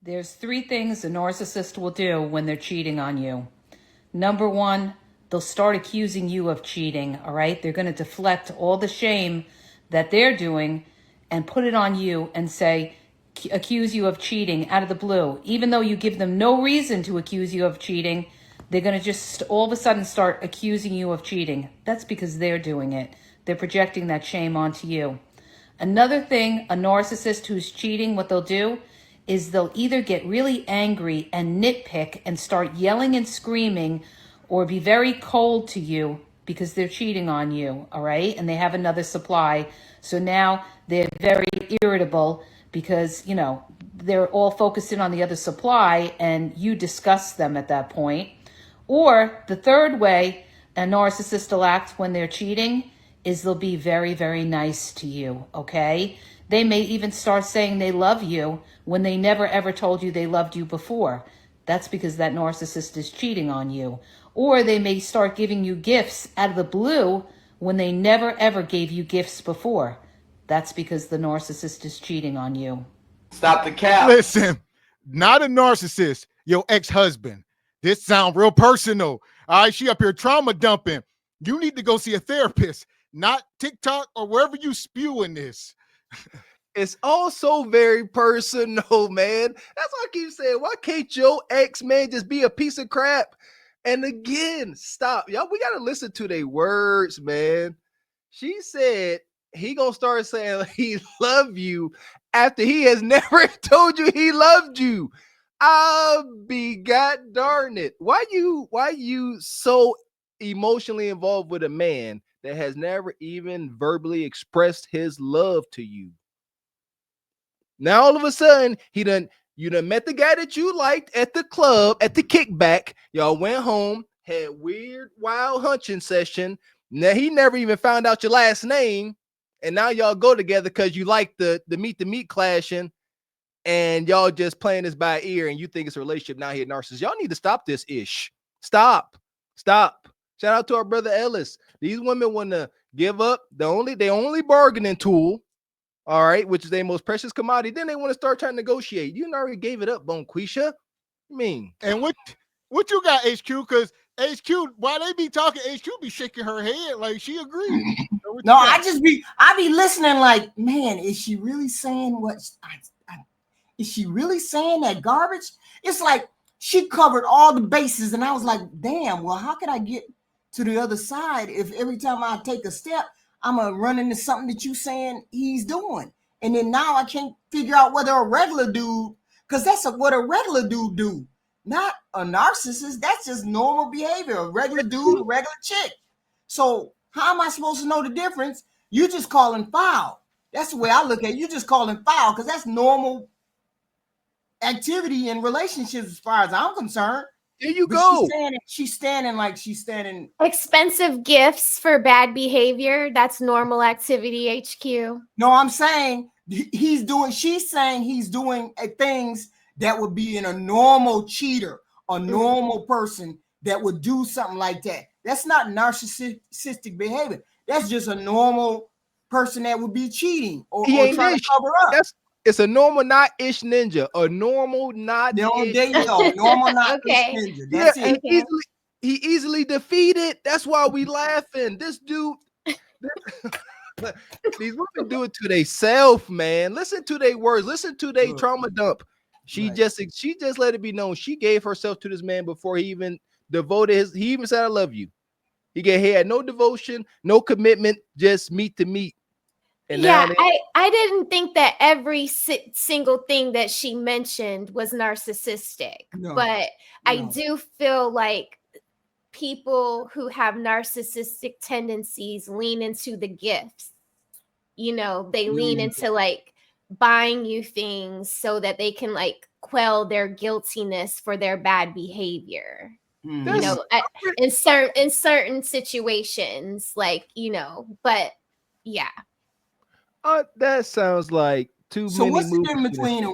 There's three things a narcissist will do when they're cheating on you. Number one, they'll start accusing you of cheating, all right? They're going to deflect all the shame that they're doing and put it on you and say, accuse you of cheating out of the blue. Even though you give them no reason to accuse you of cheating, they're going to just all of a sudden start accusing you of cheating. That's because they're doing it. They're projecting that shame onto you. Another thing, a narcissist who's cheating, what they'll do is they'll either get really angry and nitpick and start yelling and screaming, or be very cold to you because they're cheating on you, all right? And they have another supply. So now they're very irritable because, they're all focused in on the other supply and you disgust them at that point. Or the third way a narcissist will act when they're cheating is they'll be very, very nice to you, okay? They may even start saying they love you when they never ever told you they loved you before. That's because that narcissist is cheating on you. Or they may start giving you gifts out of the blue when they never ever gave you gifts before. That's because the narcissist is cheating on you. Stop the cap. Listen, not a narcissist, your ex-husband. This sound real personal. All right, she up here trauma dumping. You need to go see a therapist, not TikTok or wherever you spewing this. It's also very personal, man. That's why I keep saying, why can't your ex, man, just be a piece of crap? And again, stop. Y'all, we got to listen to their words, man. She said he gonna start saying he love you after he has never told you he loved you. I'll be god darn it. Why you so emotionally involved with a man that has never even verbally expressed his love to you? Now all of a sudden you done met the guy that you liked at the club, at the kickback. Y'all went home, had weird, wild hunching session. Now he never even found out your last name, and now y'all go together because you like the meet clashing, and y'all just playing this by ear, and you think it's a relationship. Now he a narcissist. Y'all need to stop this ish. Stop. Shout out to our brother Ellis. These women want to give up the only bargaining tool, all right, which is their most precious commodity. Then they want to start trying to negotiate. You already gave it up, Bonquisha. I mean, and what you got, HQ? Because HQ, while they be talking, HQ be shaking her head like she agrees. No, I be listening like, man, is she really saying what? Is she really saying that garbage? It's like she covered all the bases, and I was like, damn, well, how could I get to the other side if every time I take a step, I'm going to run into something that you saying he's doing? And then now I can't figure out whether a regular dude, because that's what a regular dude do. Not a narcissist. That's just normal behavior. A regular dude, a regular chick. So how am I supposed to know the difference? You just calling foul. That's the way I look at it. You just calling foul because that's normal activity in relationships as far as I'm concerned. There you go. She's standing. Expensive gifts for bad behavior. That's normal activity, HQ. No, I'm saying she's saying he's doing things that would be in a normal cheater, a normal person that would do something like that. That's not narcissistic behavior. That's just a normal person that would be cheating or trying to cover up. It's a normal not-ish ninja. A normal not-ish. There you go. Normal not-ish ninja. That's it. He easily defeated. That's why we laughing. This dude... These women do it to themselves, man. Listen to their words. Listen to their trauma dump. She just let it be known she gave herself to this man before he even devoted he even said I love you. He had no devotion, no commitment, just meet to meet. And yeah, I didn't think that every single thing that she mentioned was narcissistic, but I do feel like people who have narcissistic tendencies lean into the gifts. They lean into like buying you things so that they can like quell their guiltiness for their bad behavior. In certain situations, like, but yeah. That sounds like too so many. So what's the difference between a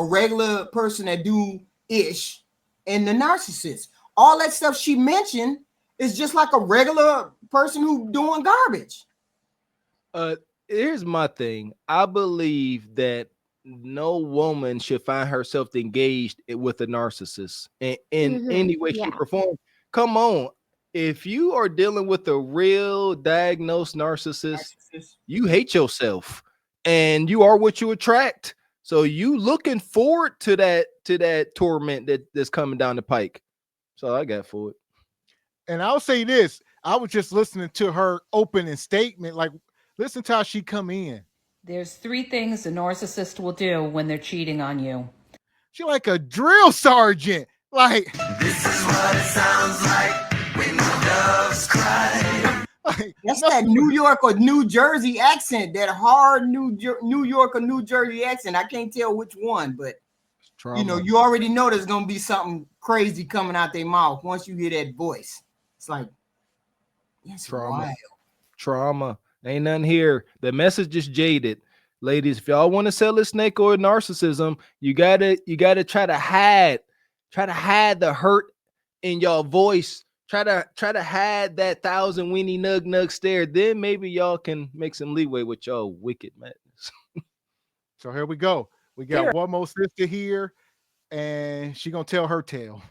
regular person that do ish and the narcissist? All that stuff she mentioned is just like a regular person who doing garbage. Here's my thing. I believe that no woman should find herself engaged with a narcissist in any way, shape, or form. Come on. If you are dealing with a real diagnosed narcissist, you hate yourself and you are what you attract. So you looking forward to that torment that's coming down the pike. So I got for it. And I'll say this. I was just listening to her opening statement. Like, listen to how she come in. There's 3 things a narcissist will do when they're cheating on you. She like a drill sergeant. Like, this is what it sounds like when the doves cry. Like, that's that New York or New Jersey accent, that hard New York or New Jersey accent. I can't tell which one, but you know, you already know there's gonna be something crazy coming out their mouth once you hear that voice. It's like, it's wild. Trauma. Ain't nothing here. The message is jaded. Ladies, if y'all want to sell a snake or narcissism, you gotta try to hide the hurt in your voice. Try to hide that 1,000 weenie nug stare. Then maybe y'all can make some leeway with y'all wicked madness. So here we go. We got one more sister here, and she gonna tell her tale.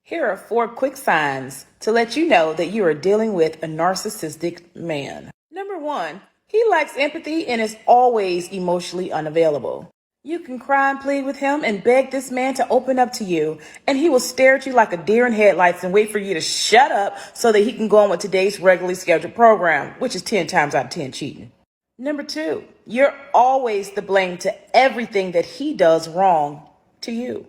Here are 4 quick signs to let you know that you are dealing with a narcissistic man. Number 1, he lacks empathy and is always emotionally unavailable. You can cry and plead with him and beg this man to open up to you, and he will stare at you like a deer in headlights and wait for you to shut up so that he can go on with today's regularly scheduled program, which is 10 times out of 10 cheating. Number 2, you're always the blame to everything that he does wrong to you.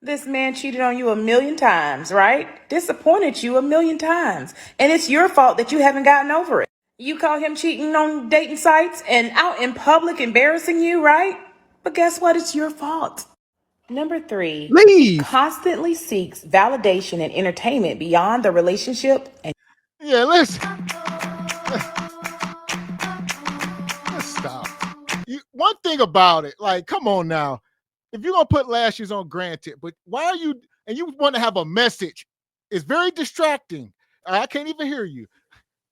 This man cheated on you 1,000,000 times, right? Disappointed you 1,000,000 times. And it's your fault that you haven't gotten over it. You call him cheating on dating sites and out in public embarrassing you, right? But guess what? It's your fault. Number 3, leave. Constantly seeks validation and entertainment beyond the relationship. And yeah, let's stop. One thing about it, like, come on now. If you're gonna put lashes on, granted, but why are you, and you want to have a message, it's very distracting. I can't even hear you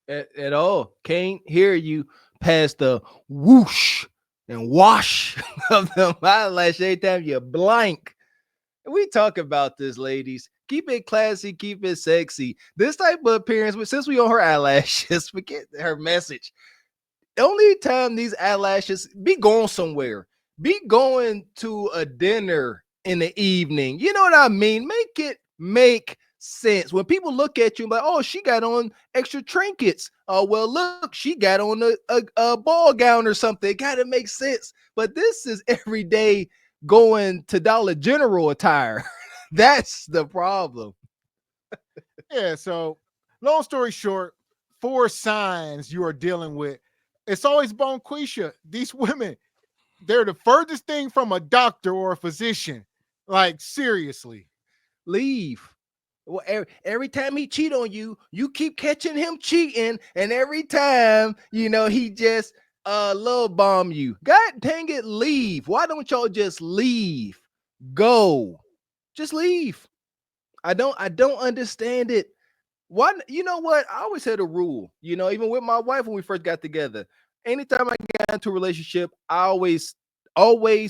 at all. Can't hear you past the whoosh and wash of the eyelash every time you blank. And we talk about this, ladies. Keep it classy, keep it sexy. This type of appearance, but since we on her eyelashes, forget her message. The only time these eyelashes, be going somewhere. Be going to a dinner in the evening. You know what I mean? Make it make sense. When people look at you like, oh, she got on extra trinkets. Oh, well, look, she got on a ball gown or something. It got to make sense. But this is everyday going to Dollar General attire. That's the problem. Yeah, so long story short, 4 signs you are dealing with. It's always Bonquisha. These women, they're the furthest thing from a doctor or a physician. Like, seriously. Leave. Well, every time he cheat on you, you keep catching him cheating, and every time, you know, he just love bomb you. God dang it, leave. Why don't y'all just leave? Go. Just leave. I don't understand it. Why? You know what? I always had a rule, you know, even with my wife when we first got together. Anytime I got into a relationship, I always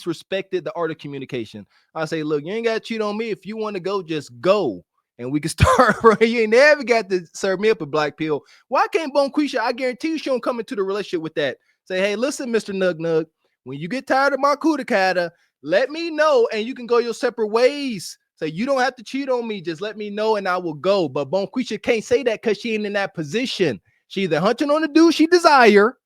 respected the art of communication. I say, look, you ain't got to cheat on me. If you want to go, just go. And we can start right. You ain't never got to serve me up a black pill. Why can't Bonquisha? I guarantee you she don't come into the relationship with that. Say, hey, listen, Mr. Nug Nug, when you get tired of my kudakata, let me know and you can go your separate ways. Say, you don't have to cheat on me. Just let me know and I will go. But Bonquisha can't say that because she ain't in that position. She either hunting on the dude she desire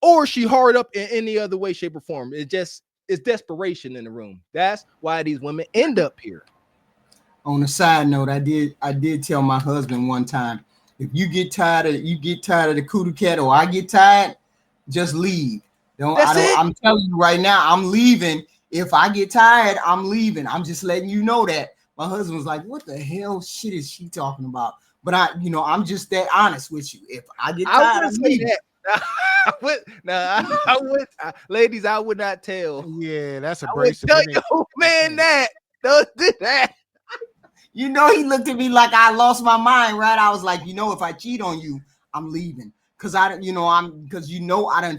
or she hard up in any other way, shape, or form. It's desperation in the room. That's why these women end up here. On a side note, I did tell my husband one time, if you get tired of the cootie cat or I get tired, just leave. I'm telling you right now, I'm leaving. If I get tired, I'm leaving. I'm just letting you know that. My husband was like, what the hell shit is she talking about? But I'm just that honest with you. If I get tired, I'm leaving. Ladies, I would not tell. Yeah, that's abrasive. Tell your man that. Don't do that. You know, he looked at me like I lost my mind, right? I was like, if I cheat on you, I'm leaving. Because I done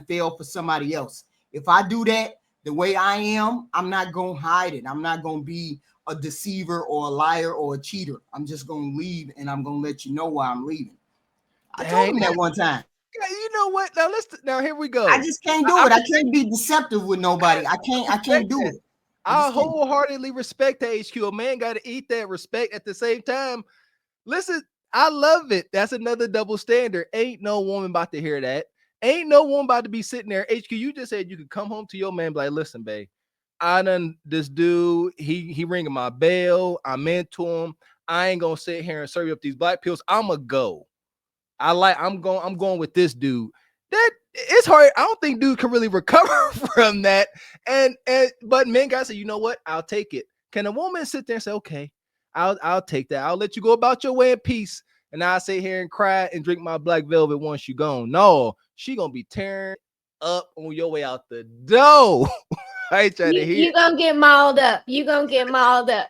failed for somebody else. If I do that, The way I am, I'm not going to hide it. I'm not going to be a deceiver or a liar or a cheater. I'm just going to leave, and I'm going to let you know why I'm leaving. I told him that one time. You know what? Now here we go. I just can't do it. I can't be deceptive with nobody. I can't do it. I wholeheartedly respect the HQ. A man got to eat that respect at the same time. Listen, I love it. That's another double standard. Ain't no woman about to hear that. Ain't no woman about to be sitting there. HQ, you just said you could come home to your man and be like, listen, babe, I done this dude. He ringing my bell. I'm into him. I ain't gonna sit here and serve you up these black pills. I'ma go. I'm going with this dude. That it's hard. I don't think dude can really recover from that. But men gotta say, you know what? I'll take it. Can a woman sit there and say, okay, I'll take that. I'll let you go about your way in peace. And I'll sit here and cry and drink my black velvet once you gone. No, she gonna be tearing up on your way out the door. I ain't trying to hear. You gonna get mauled up. You gonna get mauled up.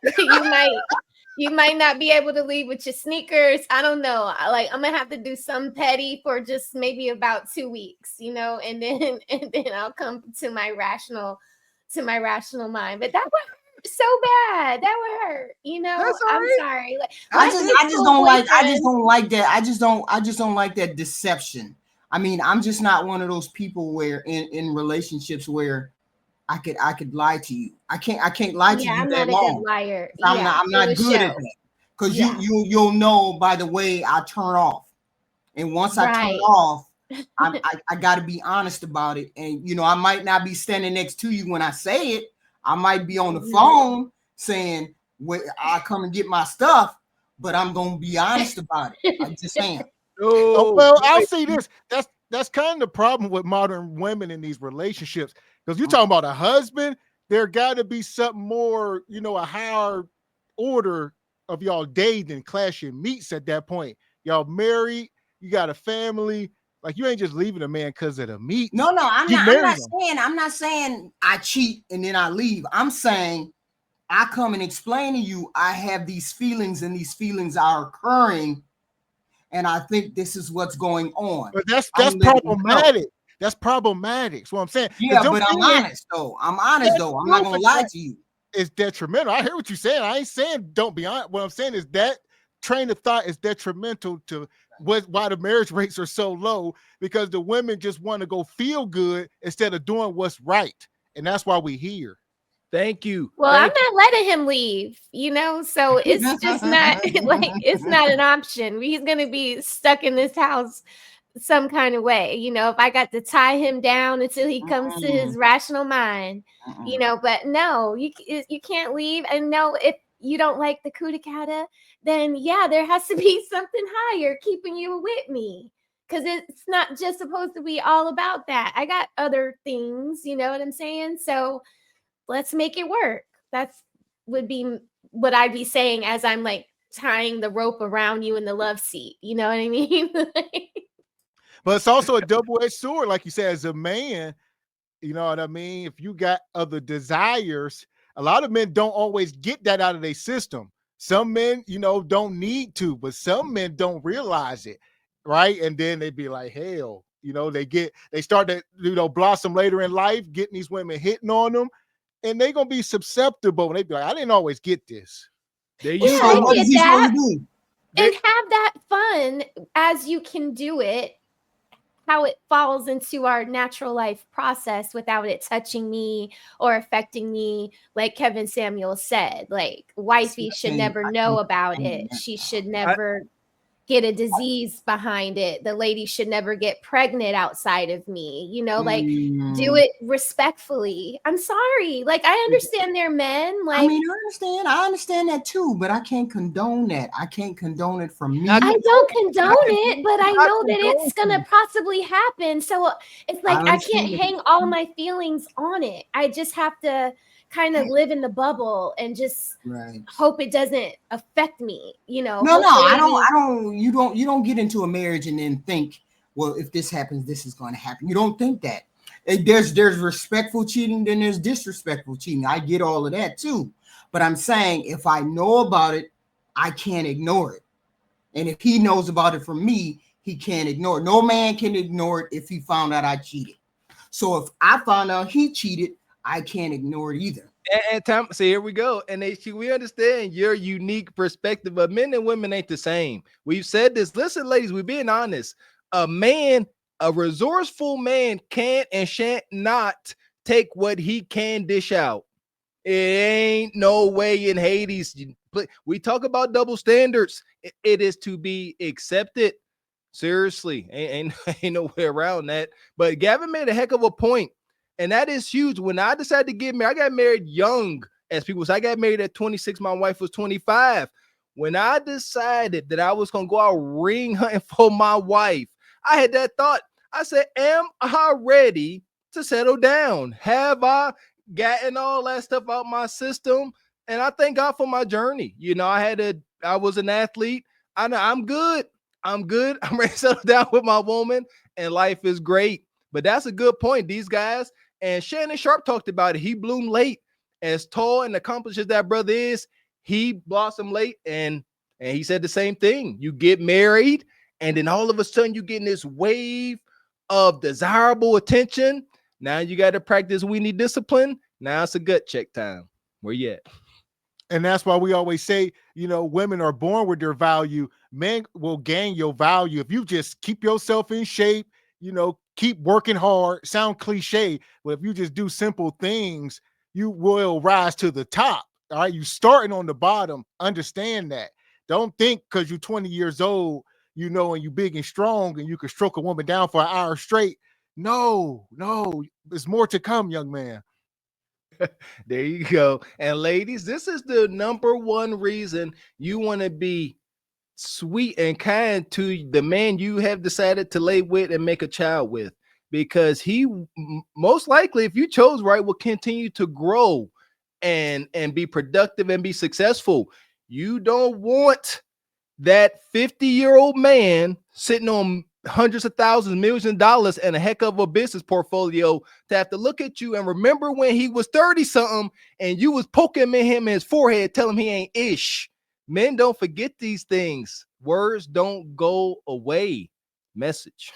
You might not be able to leave with your sneakers. I don't know. I'm gonna have to do some petty for just maybe about 2 weeks, and then I'll come to my rational mind. But that would hurt so bad. That would hurt. I'm sorry. I just don't like that. I just don't like that deception. I mean, I'm just not one of those people where in relationships where I could lie to you. I can't lie to you I'm that not long. a good liar. I'm not good at that. Because you'll know by the way I turn off. And once I turn off, I got to be honest about it. And I might not be standing next to you when I say it. I might be on the phone saying, I'll come and get my stuff, but I'm gonna be honest about it. I'm just saying. Well, I'll say this. That's kind of the problem with modern women in these relationships. Because you're talking about a husband, there got to be something more, a higher order of y'all dating, clashing meets at that point. Y'all married, you got a family. Like you ain't just leaving a man because of the meat. No, I'm not saying I cheat and then I leave. I'm saying I come and explain to you I have these feelings and these feelings are occurring, and I think this is what's going on. But that's problematic. That's problematic. That's what I'm saying. Yeah, but I'm honest though. I'm not gonna lie to you. It's detrimental. I hear what you're saying. I ain't saying don't be honest. What I'm saying is that train of thought is detrimental to why the marriage rates are so low, because the women just want to go feel good instead of doing what's right. And that's why we here. Thank you. Well, I'm not letting him leave, so it's just not it's not an option. He's going to be stuck in this house some kind of way, if I got to tie him down until he comes to his rational mind, but no, you can't leave. And no, if you don't like the coup de cata, then there has to be something higher keeping you with me, because it's not just supposed to be all about that. I got other things, you know what I'm saying? So let's make it work. Would be what I'd be saying as I'm tying the rope around you in the love seat. You know what I mean? But it's also a double-edged sword, like you said, as a man, you know what I mean? If you got other desires, a lot of men don't always get that out of their system. Some men, don't need to, but some men don't realize it, right? And then they be like, hell, they start to, blossom later in life, getting these women hitting on them, and they're going to be susceptible. And they be like, I didn't always get this. What is he supposed to do? And have that fun as you can do it, how it falls into our natural life process without it touching me or affecting me. Like Kevin Samuel said, wifey should never know about it. She should never get a disease behind it. The lady should never get pregnant outside of me, do it respectfully. I'm sorry. I understand they're men. I understand that too, but I can't condone that. I can't condone it from me. I don't condone it, but I know that it's going to possibly happen. So it's I can't hang all my feelings on it. I just have to kind of live in the bubble and just hope it doesn't affect me, No, I don't. You don't get into a marriage and then think, well, if this happens, this is going to happen. You don't think that. There's respectful cheating, then there's disrespectful cheating. I get all of that too. But I'm saying if I know about it, I can't ignore it. And if he knows about it from me, he can't ignore it. No man can ignore it if he found out I cheated. So if I found out he cheated, I can't ignore it either. And Tom, see, here we go. And we understand your unique perspective, but men and women ain't the same. We've said this. Listen, ladies, we're being honest. A resourceful man can't and shan't not take what he can dish out. It ain't no way in Hades. We talk about double standards. It is to be accepted. Seriously, ain't no way around that. But Gavin made a heck of a point. And that is huge. When I decided to get married, I got married young, as people say. I got married at 26. My wife was 25. When I decided that I was going to go out ring hunting for my wife, I had that thought. I said, am I ready to settle down? Have I gotten all that stuff out my system? And I thank God for my journey. You know, I was an athlete. I know I'm good. I'm ready to settle down with my woman, and life is great. But that's a good point. These guys, and Shannon Sharp talked about it. He bloomed late. As tall and accomplished as that brother is, he blossomed late. And he said the same thing. You get married, and then all of a sudden you get in this wave of desirable attention. Now you got to practice weenie discipline. Now it's a gut check time. Where you at? And that's why we always say, you know, women are born with their value. Men will gain your value if you just keep yourself in shape, you know, keep working hard. Sound cliche, but if you just do simple things, you will rise to the top. All right. You starting on the bottom. Understand that. Don't think because you're 20 years old, you know, and you big and strong and you can stroke a woman down for an hour straight. No, there's more to come, young man. There you go. And ladies, this is the number one reason you want to be sweet and kind to the man you have decided to lay with and make a child with, because he most likely, if you chose right, will continue to grow and be productive and be successful. You don't want that 50-year-old man sitting on hundreds of thousands, millions of dollars, and a heck of a business portfolio to have to look at you and remember when he was 30 something and you was poking him in his forehead, telling him he ain't ish. Men don't forget these things. Words don't go away. Message.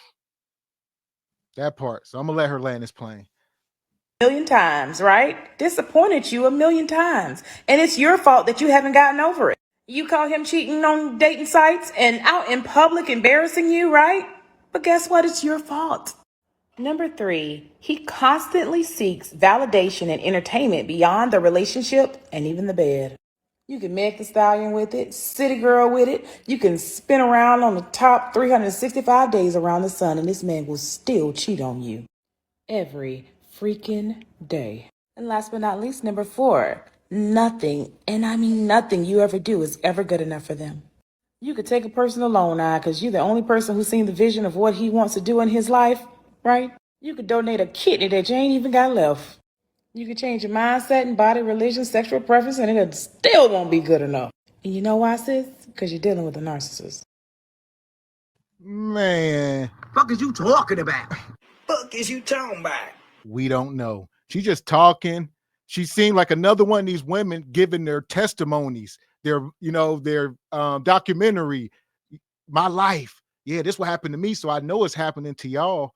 That part. So I'm gonna let her land this plane. Million times, right? Disappointed you a million times. And it's your fault that you haven't gotten over it. You call him cheating on dating sites and out in public embarrassing you, right? But guess what? It's your fault. Number 3, he constantly seeks validation and entertainment beyond the relationship and even the bed. You can Meg the Stallion with it, City Girl with it. You can spin around on the top 365 days around the sun, and this man will still cheat on you every freaking day. And last but not least, number 4, nothing, and I mean nothing you ever do is ever good enough for them. You could take a person alone now because you're the only person who's seen the vision of what he wants to do in his life, right? You could donate a kidney that you ain't even got left. You could change your mindset and body, religion, sexual preference, and it still won't be good enough. And you know why, sis? Because you're dealing with a narcissist. Man. Fuck is you talking about? Fuck is you talking about? We don't know. She's just talking. She seemed like another one of these women giving their testimonies, their documentary, my life. Yeah, this what happened to me, so I know it's happening to y'all.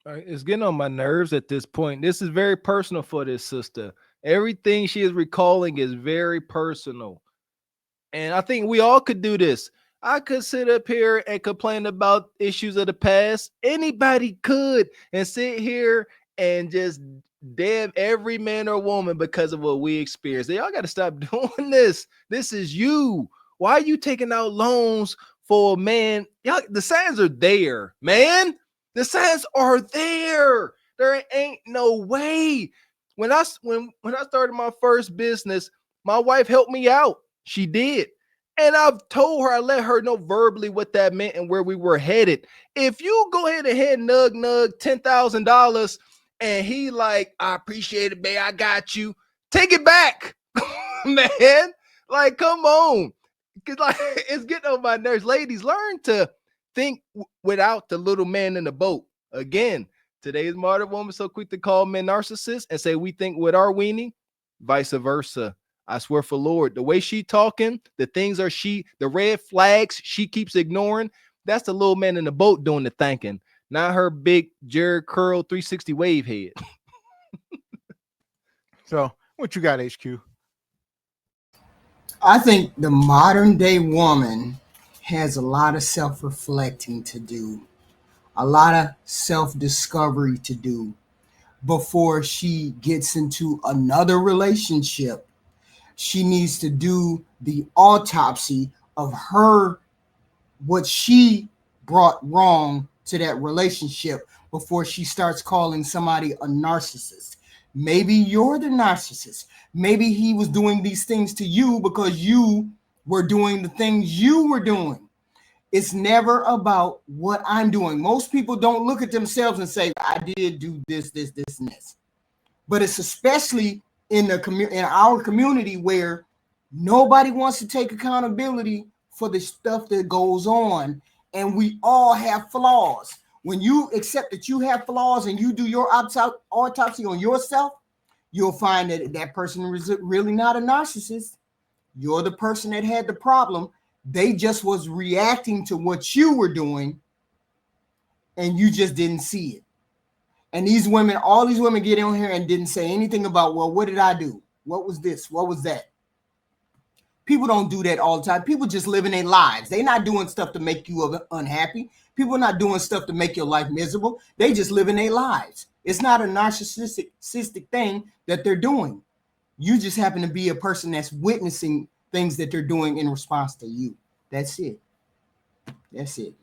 It's getting on my nerves at this point. This is very personal for this sister. Everything she is recalling is very personal. And I think we all could do this. I could sit up here and complain about issues of the past. Anybody could, and sit here and just damn every man or woman because of what we experienced. Y'all got to stop doing this. This is you. Why are you taking out loans for a man? Y'all, the signs are there, man. The signs are there. There ain't no way. When I started my first business, my wife helped me out. She did. And I've told her, I let her know verbally what that meant and where we were headed. If you go ahead and nug $10,000 and he like, I appreciate it, babe, I got you. Take it back, man. Like, come on. Cause like it's getting on my nerves. Ladies, learn to think without the little man in the boat. Again, today's modern woman so quick to call men narcissists and say we think with our weenie, vice versa. I swear for Lord, the way she talking, the red flags she keeps ignoring, that's the little man in the boat doing the thinking, not her big Jerry Curl 360 wave head. So what you got, HQ? I think the modern day woman has a lot of self-reflecting to do, a lot of self-discovery to do before she gets into another relationship. She needs to do the autopsy of her, what she brought wrong to that relationship before she starts calling somebody a narcissist. Maybe you're the narcissist. Maybe he was doing these things to you because you were doing the things you were doing. It's never about what I'm doing. Most people don't look at themselves and say, I did do this, this, this, and this. But it's especially in in our community where nobody wants to take accountability for the stuff that goes on, and we all have flaws. When you accept that you have flaws and you do your autopsy on yourself, you'll find that that person is really not a narcissist. You're the person that had the problem. They just was reacting to what you were doing, and you just didn't see it. And these women, all these women get in here and didn't say anything about, well, what did I do? What was this? What was that? People don't do that all the time. People just living their lives. They're not doing stuff to make you unhappy. People are not doing stuff to make your life miserable. They just living their lives. It's not a narcissistic thing that they're doing. You just happen to be a person that's witnessing things that they're doing in response to you. That's it. That's it.